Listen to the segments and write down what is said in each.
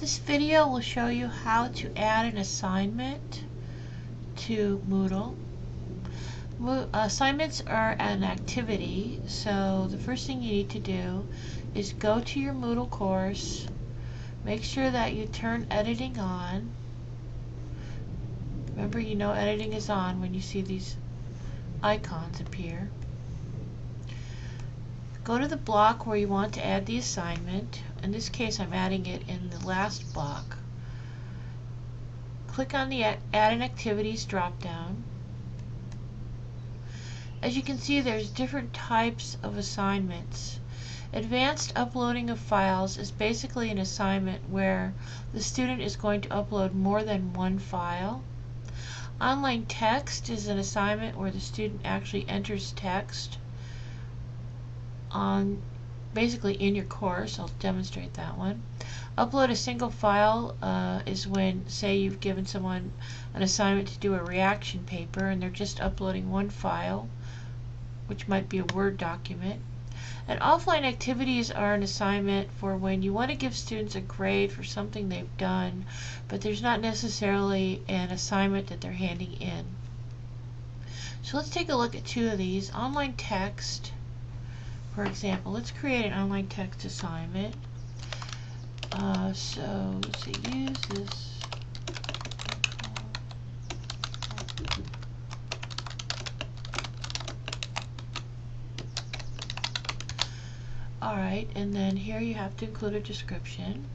This video will show you how to add an assignment to Moodle. Assignments are an activity, so the first thing you need to do is go to your Moodle course, make sure that you turn editing on. Remember, you know editing is on when you see these icons appear. Go to the block where you want to add the assignment. In this case, I'm adding it in the last block. Click on the Add an Activities drop-down. As you can see, there's different types of assignments. Advanced uploading of files is basically an assignment where the student is going to upload more than one file. Online text is an assignment where the student actually enters text on basically in your course. I'll demonstrate that one. Upload a single file is when, say, you've given someone an assignment to do a reaction paper and they're just uploading one file, which might be a Word document. And offline activities are an assignment for when you want to give students a grade for something they've done, but there's not necessarily an assignment that they're handing in. So let's take a look at two of these. Online text, for example. Let's create an online text assignment. So let's see, use this. Alright, and then here you have to include a description.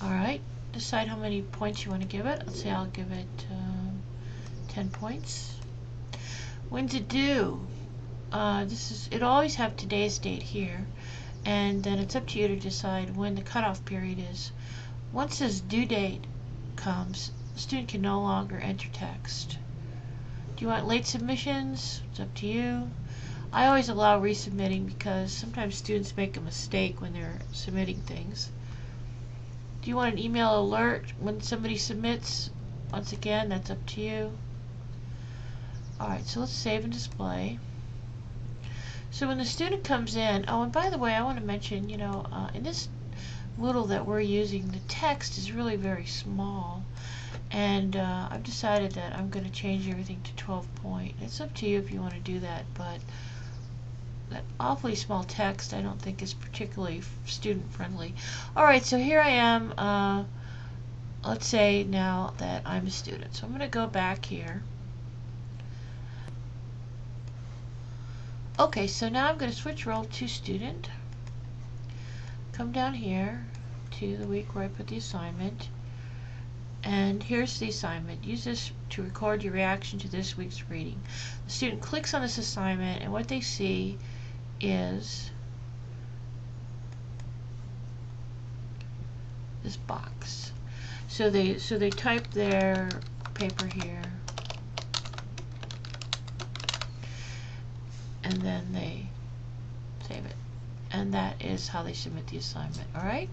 Alright, decide how many points you want to give it. Let's say I'll give it 10 points. When's it due? It'll always have today's date here, and then it's up to you to decide when the cutoff period is. Once this due date comes, the student can no longer enter text. Do you want late submissions? It's up to you. I always allow resubmitting because sometimes students make a mistake when they're submitting things. Do you want an email alert when somebody submits? Once again, that's up to you. Alright, so let's save and display. So when the student comes in, oh, and by the way, I want to mention, in this Moodle that we're using, the text is really very small. And I've decided that I'm going to change everything to 12 point. It's up to you if you want to do that, but that awfully small text I don't think is particularly student friendly. Alright, so here I am. Let's say now that I'm a student. So I'm going to go back here. Okay, so now I'm going to switch role to student. Come down here to the week where I put the assignment. And here's the assignment. Use this to record your reaction to this week's reading. The student clicks on this assignment, and what they see is this box. So they type their paper here, and then they save it, and that is how they submit the assignment. Alright,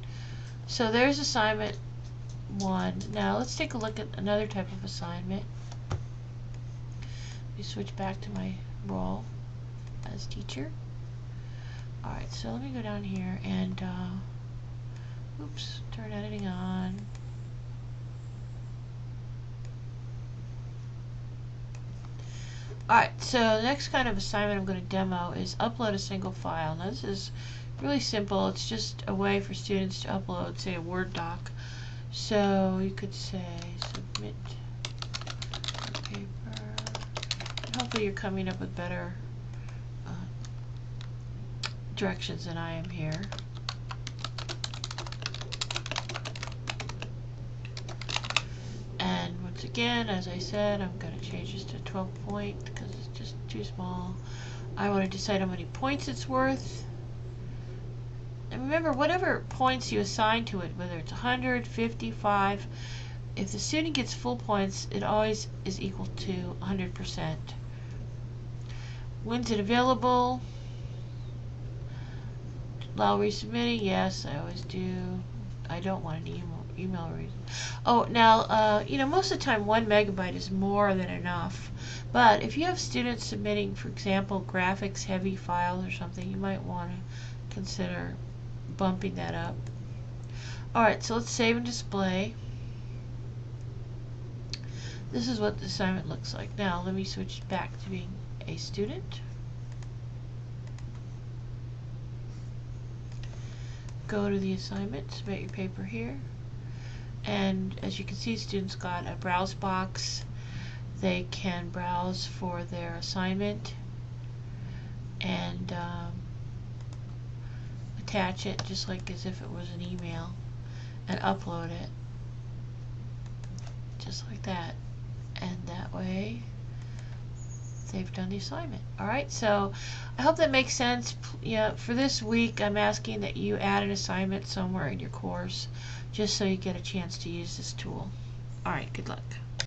so there's assignment 1. Now let's take a look at another type of assignment. We switch back to my role as teacher. Alright, so let me go down here and turn editing on. Alright, so the next kind of assignment I'm going to demo is upload a single file. Now this is really simple. It's just a way for students to upload, say, a Word doc. So you could say submit paper. And hopefully you're coming up with better directions than I am here. And once again, as I said, I'm going to change this to 12 point because it's just too small. I want to decide how many points it's worth. And remember, whatever points you assign to it, whether it's 100, 55, if the student gets full points, it always is equal to 100%. When's it available? Allow resubmitting, yes, I always do. I don't want an email reasons. Oh, now, you know, most of the time 1 megabyte is more than enough. But if you have students submitting, for example, graphics heavy files or something, you might want to consider bumping that up. Alright, so let's save and display. This is what the assignment looks like. Now, let me switch back to being a student. Go to the assignment, submit your paper here. And as you can see, students got a browse box. They can browse for their assignment and attach it just like as if it was an email and upload it just like that, and that way they've done the assignment. Alright, so I hope that makes sense. Yeah, for this week I'm asking that you add an assignment somewhere in your course just so you get a chance to use this tool. Alright, good luck.